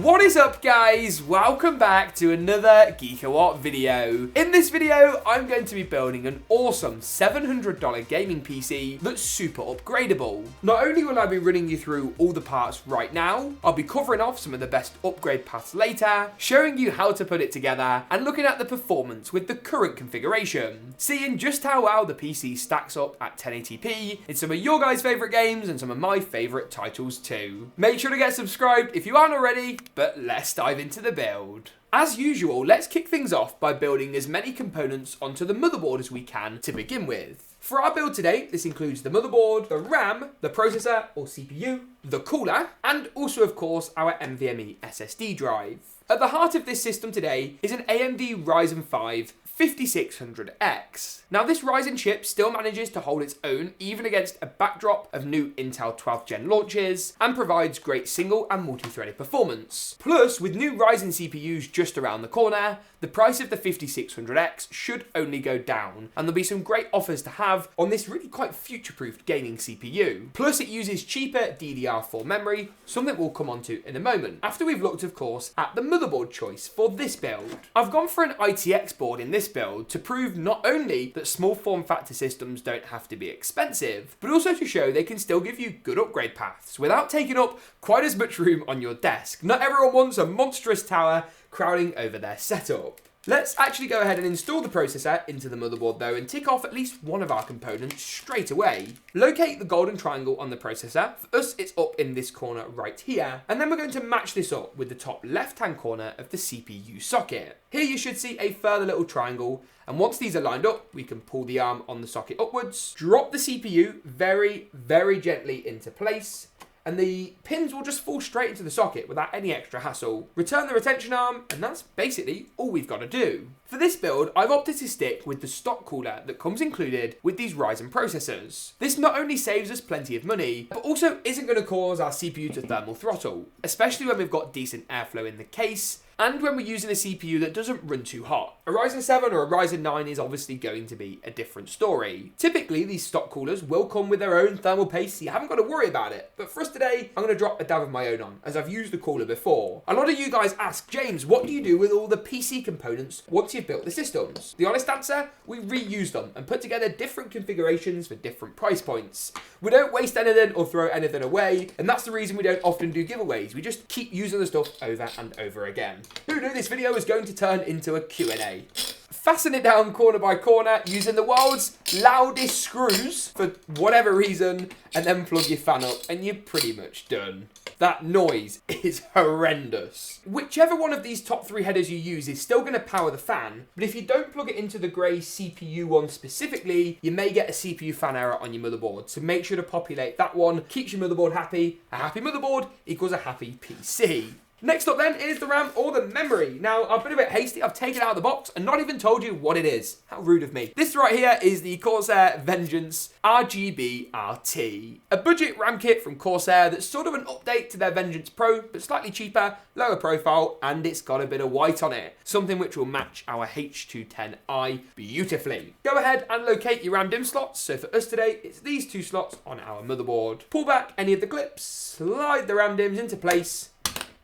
What is up, guys? Welcome back to another GeekaWhat video. In this video, I'm going to be building an awesome $700 gaming PC that's super upgradable. Not only will I be running you through all the parts right now, I'll be covering off some of the best upgrade paths later, showing you how to put it together, and looking at the performance with the current configuration, seeing just how well the PC stacks up at 1080p in some of your guys' favourite games and some of my favourite titles too. Make sure to get subscribed if you aren't already, but let's dive into the build. As usual, let's kick things off by building as many components onto the motherboard as we can to begin with. For our build today, this includes the motherboard, the RAM, the processor or CPU, the cooler, and also of course our NVMe SSD drive. At the heart of this system today is an AMD Ryzen 5 5600X. Now this Ryzen chip still manages to hold its own even against a backdrop of new Intel 12th gen launches and provides great single and multi-threaded performance. Plus, with new Ryzen CPUs just around the corner, the price of the 5600X should only go down, and there'll be some great offers to have on this really quite future-proofed gaming CPU. Plus it uses cheaper DDR4 memory, something we'll come onto in a moment, after we've looked of course at the motherboard choice for this build. I've gone for an ITX board in this build to prove not only that small form factor systems don't have to be expensive, but also to show they can still give you good upgrade paths without taking up quite as much room on your desk. Not everyone wants a monstrous tower crowding over their setup. Let's actually go ahead and install the processor into the motherboard though and tick off at least one of our components straight away. Locate the golden triangle on the processor. For us, it's up in this corner right here. And then we're going to match this up with the top left-hand corner of the CPU socket. Here you should see a further little triangle. And once these are lined up, we can pull the arm on the socket upwards, drop the CPU very, very gently into place, and the pins will just fall straight into the socket without any extra hassle. Return the retention arm, and that's basically all we've got to do. For this build, I've opted to stick with the stock cooler that comes included with these Ryzen processors. This not only saves us plenty of money, but also isn't going to cause our CPU to thermal throttle, especially when we've got decent airflow in the case, and when we're using a CPU that doesn't run too hot. A Ryzen 7 or a Ryzen 9 is obviously going to be a different story. Typically, these stock coolers will come with their own thermal paste, so you haven't got to worry about it. But for us today, I'm going to drop a dab of my own on, as I've used the cooler before. A lot of you guys ask, James, what do you do with all the PC components once you've built the systems? The honest answer, we reuse them and put together different configurations for different price points. We don't waste anything or throw anything away, and that's the reason we don't often do giveaways. We just keep using the stuff over and over again. Who knew this video was going to turn into a Q&A? Fasten it down corner by corner using the world's loudest screws for whatever reason, and then plug your fan up and you're pretty much done. That noise is horrendous. Whichever one of these top three headers you use is still going to power the fan, but if you don't plug it into the grey CPU one specifically, you may get a CPU fan error on your motherboard. So make sure to populate that one. Keeps your motherboard happy. A happy motherboard equals a happy PC. Next up then is the RAM or the memory. Now, I've been a bit hasty. I've taken it out of the box and not even told you what it is. How rude of me. This right here is the Corsair Vengeance RGB RT. A budget RAM kit from Corsair that's sort of an update to their Vengeance Pro, but slightly cheaper, lower profile, and it's got a bit of white on it. Something which will match our H210i beautifully. Go ahead and locate your RAM DIMM slots. So for us today, it's these two slots on our motherboard. Pull back any of the clips, slide the RAM DIMMs into place,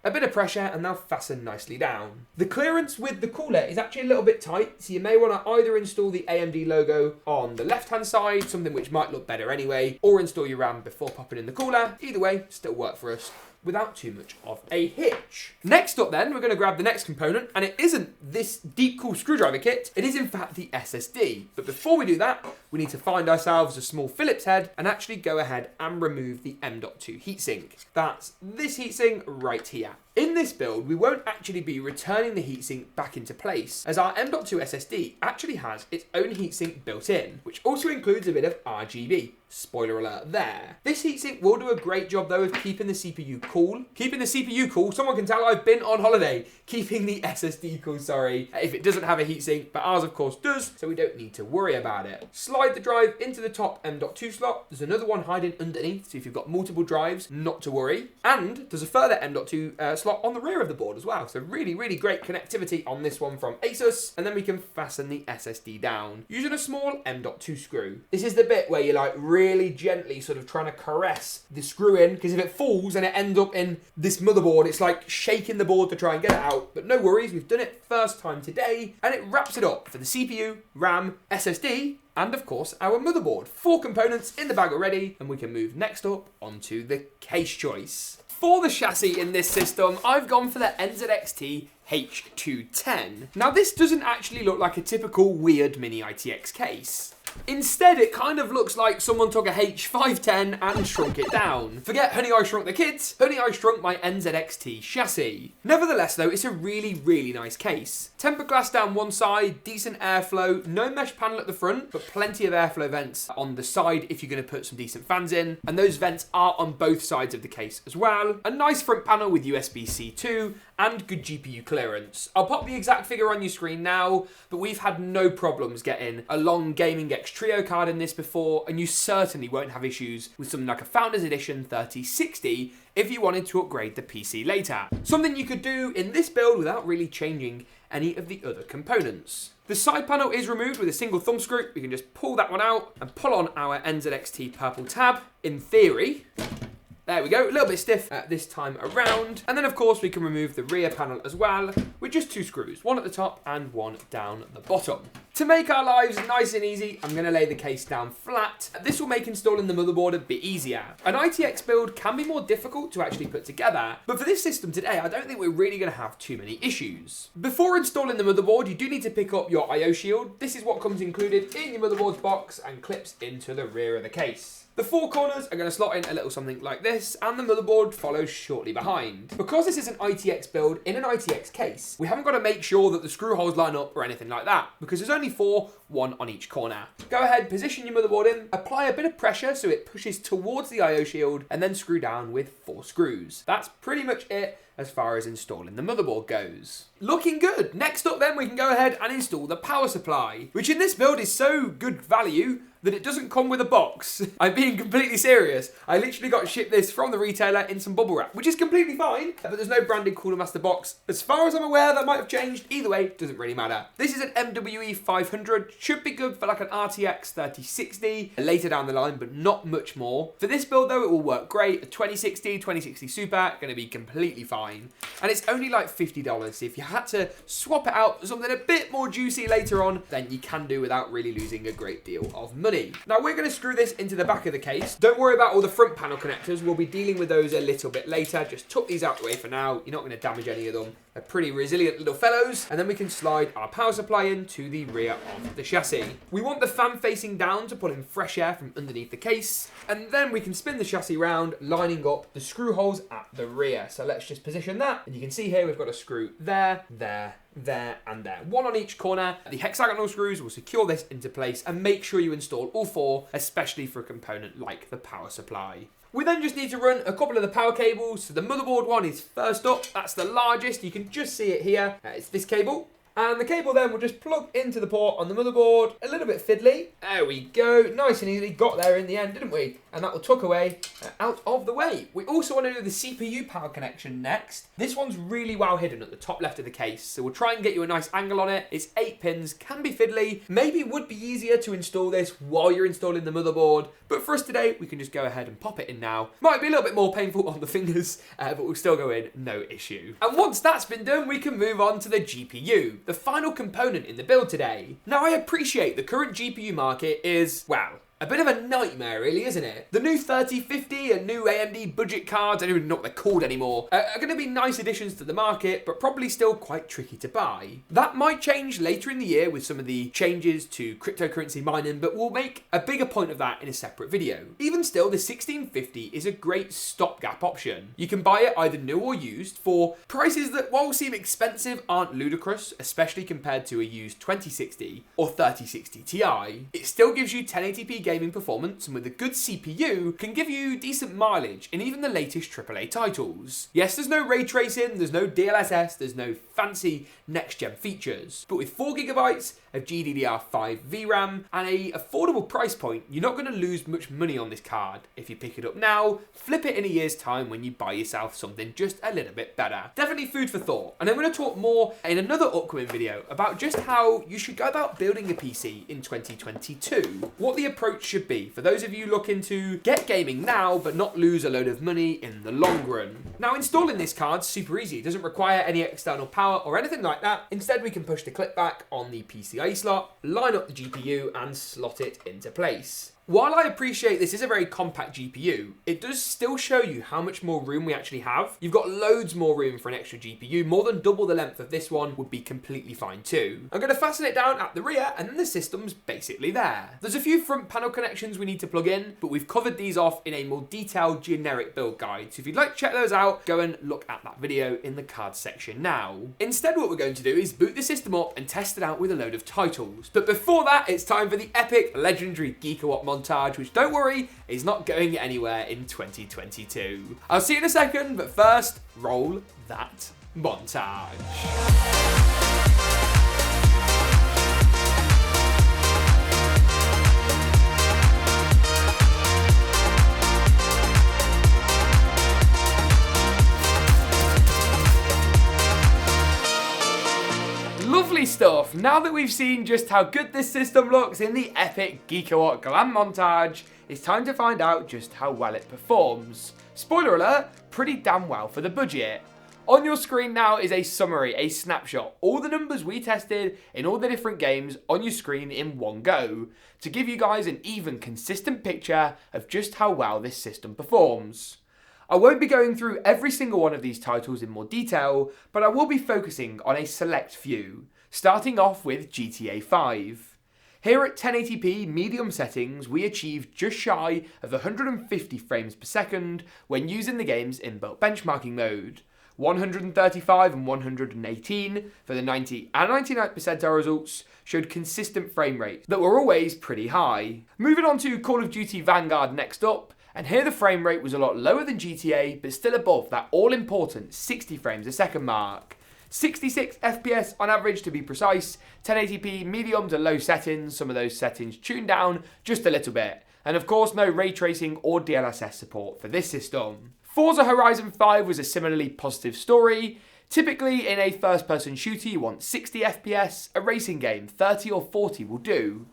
a bit of pressure, and they'll fasten nicely down. The clearance with the cooler is actually a little bit tight, so you may want to either install the AMD logo on the left-hand side, something which might look better anyway, or install your RAM before popping in the cooler. Either way, still work for us without too much of a hitch. Next up then, we're going to grab the next component, and it isn't this deep cool screwdriver kit, it is in fact the SSD. But before we do that, we need to find ourselves a small Phillips head and actually go ahead and remove the M.2 heatsink. That's this heatsink right here. In this build, we won't actually be returning the heatsink back into place, as our M.2 SSD actually has its own heatsink built in, which also includes a bit of RGB. Spoiler alert there. This heatsink will do a great job though of keeping the CPU cool. Keeping the CPU cool, someone can tell I've been on holiday. Keeping the SSD cool, sorry, if it doesn't have a heatsink, but ours of course does, so we don't need to worry about it. Slide the drive into the top M.2 slot. There's another one hiding underneath, so if you've got multiple drives, not to worry. And there's a further M.2 slot slot on the rear of the board as well. So really, really great connectivity on this one from ASUS. And then we can fasten the SSD down using a small M.2 screw. This is the bit where you're like really gently sort of trying to caress the screw in, because if it falls and it ends up in this motherboard, it's like shaking the board to try and get it out. But no worries, we've done it first time today, and it wraps it up for the CPU, RAM, SSD, and of course our motherboard. 4 components in the bag already, and we can move next up onto the case choice. For the chassis in this system, I've gone for the NZXT H210. Now this doesn't actually look like a typical weird mini ITX case. Instead, it kind of looks like someone took a H510 and shrunk it down. Forget Honey, I Shrunk the Kids, Honey, I Shrunk my NZXT chassis. Nevertheless though, it's a really, really nice case. Tempered glass down one side, decent airflow, no mesh panel at the front, but plenty of airflow vents on the side if you're going to put some decent fans in. And those vents are on both sides of the case as well. A nice front panel with USB-C 2 and good GPU clearance. I'll pop the exact figure on your screen now, but we've had no problems getting a long Gaming X Trio card in this before, and you certainly won't have issues with something like a Founders Edition 3060 if you wanted to upgrade the PC later. Something you could do in this build without really changing any of the other components. The side panel is removed with a single thumb screw. We can just pull that one out and pull on our NZXT purple tab. In theory, there we go, a little bit stiff this time around. And then of course we can remove the rear panel as well with just 2 screws, one at the top and one down the bottom. To make our lives nice and easy, I'm gonna lay the case down flat. This will make installing the motherboard a bit easier. An ITX build can be more difficult to actually put together, but for this system today, I don't think we're really gonna have too many issues. Before installing the motherboard, you do need to pick up your IO shield. This is what comes included in your motherboard's box and clips into the rear of the case. The 4 corners are going to slot in a little something like this, and the motherboard follows shortly behind. Because this is an ITX build in an ITX case, we haven't got to make sure that the screw holes line up or anything like that, because there's only 4, 1 on each corner. Go ahead, position your motherboard in, apply a bit of pressure so it pushes towards the IO shield, and then screw down with 4 screws. That's pretty much it as far as installing the motherboard goes. Looking good. Next up then, we can go ahead and install the power supply, which in this build is so good value that it doesn't come with a box. I'm being completely serious. I literally got shipped this from the retailer in some bubble wrap, which is completely fine, but there's no branded Cooler Master box. As far as I'm aware, that might have changed. Either way, doesn't really matter. This is an MWE 500, should be good for like an RTX 3060 later down the line, but not much more. For this build though, it will work great. A 2060 Super, gonna be completely fine. And it's only like $50, so if you had to swap it out for something a bit more juicy later on, then you can do without really losing a great deal of money. Now we're going to screw this into the back of the case. Don't worry about all the front panel connectors. We'll be dealing with those a little bit later. Just tuck these out the way for now. You're not going to damage any of them. They're pretty resilient little fellows. And then we can slide our power supply into the rear of the chassis. We want the fan facing down to pull in fresh air from underneath the case. And then we can spin the chassis round, lining up the screw holes at the rear. So let's just position that. And you can see here we've got a screw there, there, and there. 1 on each corner. The hexagonal screws will secure this into place, and make sure you install all 4, especially for a component like the power supply. We then just need to run a couple of the power cables. So the motherboard one is first up. That's the largest. You can just see it here. It's this cable. And the cable then will just plug into the port on the motherboard. A little bit fiddly. There we go. Nice and easily. Got there in the end, didn't we? And that will tuck away out of the way. We also want to do the CPU power connection next. This one's really well hidden at the top left of the case. So we'll try and get you a nice angle on it. It's 8 pins. Can be fiddly. Maybe it would be easier to install this while you're installing the motherboard. But for us today, we can just go ahead and pop it in now. Might be a little bit more painful on the fingers, but we'll still go in, no issue. And once that's been done, we can move on to the GPU, the final component in the build today. Now, I appreciate the current GPU market is, well, a bit of a nightmare, really, isn't it? The new 3050 and new AMD budget cards, I don't even know what they're called anymore, are going to be nice additions to the market, but probably still quite tricky to buy. That might change later in the year with some of the changes to cryptocurrency mining, but we'll make a bigger point of that in a separate video. Even still, the 1650 is a great stopgap option. You can buy it either new or used for prices that, while seem expensive, aren't ludicrous, especially compared to a used 2060 or 3060 Ti. It still gives you 1080p gaming performance, and with a good CPU can give you decent mileage in even the latest AAA titles. Yes, there's no ray tracing, there's no DLSS, there's no fancy next-gen features, but with 4GB, of GDDR5 VRAM, and a affordable price point, you're not going to lose much money on this card. If you pick it up now, flip it in a year's time when you buy yourself something just a little bit better. Definitely food for thought. And I'm going to talk more in another upcoming video about just how you should go about building a PC in 2022. What the approach should be for those of you looking to get gaming now but not lose a load of money in the long run. Now, installing this card's super easy. It doesn't require any external power or anything like that. Instead, we can push the clip back on the PCIe slot, line up the GPU and slot it into place. While I appreciate this is a very compact GPU, it does still show you how much more room we actually have. You've got loads more room for an extra GPU, more than double the length of this one would be completely fine too. I'm going to fasten it down at the rear and then the system's basically there. There's a few front panel connections we need to plug in, but we've covered these off in a more detailed generic build guide. So if you'd like to check those out, go and look at that video in the cards section now. Instead, what we're going to do is boot the system up and test it out with a load of titles. But before that, it's time for the epic, legendary GeekaWhat montage, which, don't worry, is not going anywhere in 2022. I'll see you in a second, but first, roll that montage. Lovely stuff. Now that we've seen just how good this system looks in the epic GeekaWhat glam montage, it's time to find out just how well it performs. Spoiler alert, pretty damn well for the budget. On your screen now is a summary, a snapshot, all the numbers we tested in all the different games on your screen in one go, to give you guys an even consistent picture of just how well this system performs. I won't be going through every single one of these titles in more detail, but I will be focusing on a select few, starting off with GTA 5. Here at 1080p medium settings, we achieved just shy of 150 frames per second when using the game's inbuilt benchmarking mode. 135 and 118 for the 90 and 99th percentile results showed consistent frame rates that were always pretty high. Moving on to Call of Duty Vanguard next up, and here the frame rate was a lot lower than GTA, but still above that all-important 60 frames a second mark. 66 FPS on average to be precise, 1080p medium to low settings, some of those settings tuned down just a little bit. And of course no ray tracing or DLSS support for this system. Forza Horizon 5 was a similarly positive story. Typically in a first-person shooter you want 60 FPS, a racing game 30 or 40 will do.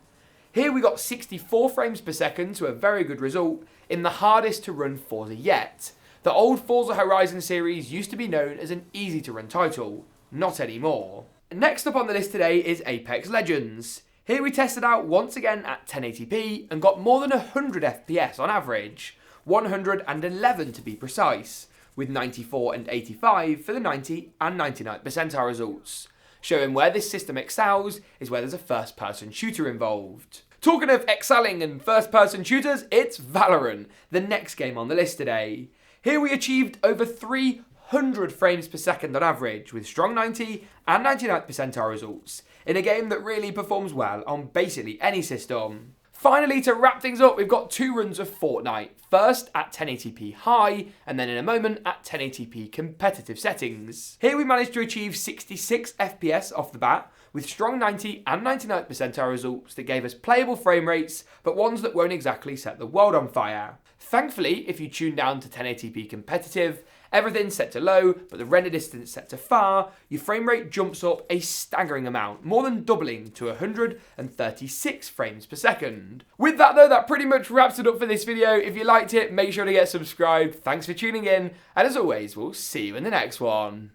Here we got 64 frames per second, so a very good result in the hardest to run Forza yet. The old Forza Horizon series used to be known as an easy to run title, not anymore. Next up on the list today is Apex Legends. Here we tested out once again at 1080p and got more than 100 FPS on average, 111 to be precise, with 94 and 85 for the 90 and 99th percentile results. Showing where this system excels is where there's a first-person shooter involved. Talking of excelling in first-person shooters, it's Valerian, the next game on the list today. Here we achieved over 300 frames per second on average, with strong 90 and 99th percentile results, in a game that really performs well on basically any system. Finally, to wrap things up, we've got two runs of Fortnite. First at 1080p high, and then in a moment at 1080p competitive settings. Here we managed to achieve 66 FPS off the bat, with strong 90 and 99th percentile results that gave us playable frame rates, but ones that won't exactly set the world on fire. Thankfully, if you tune down to 1080p competitive, everything's set to low, but the render distance set to far, your frame rate jumps up a staggering amount, more than doubling to 136 frames per second. With that though, that pretty much wraps it up for this video. If you liked it, make sure to get subscribed. Thanks for tuning in, and as always, we'll see you in the next one.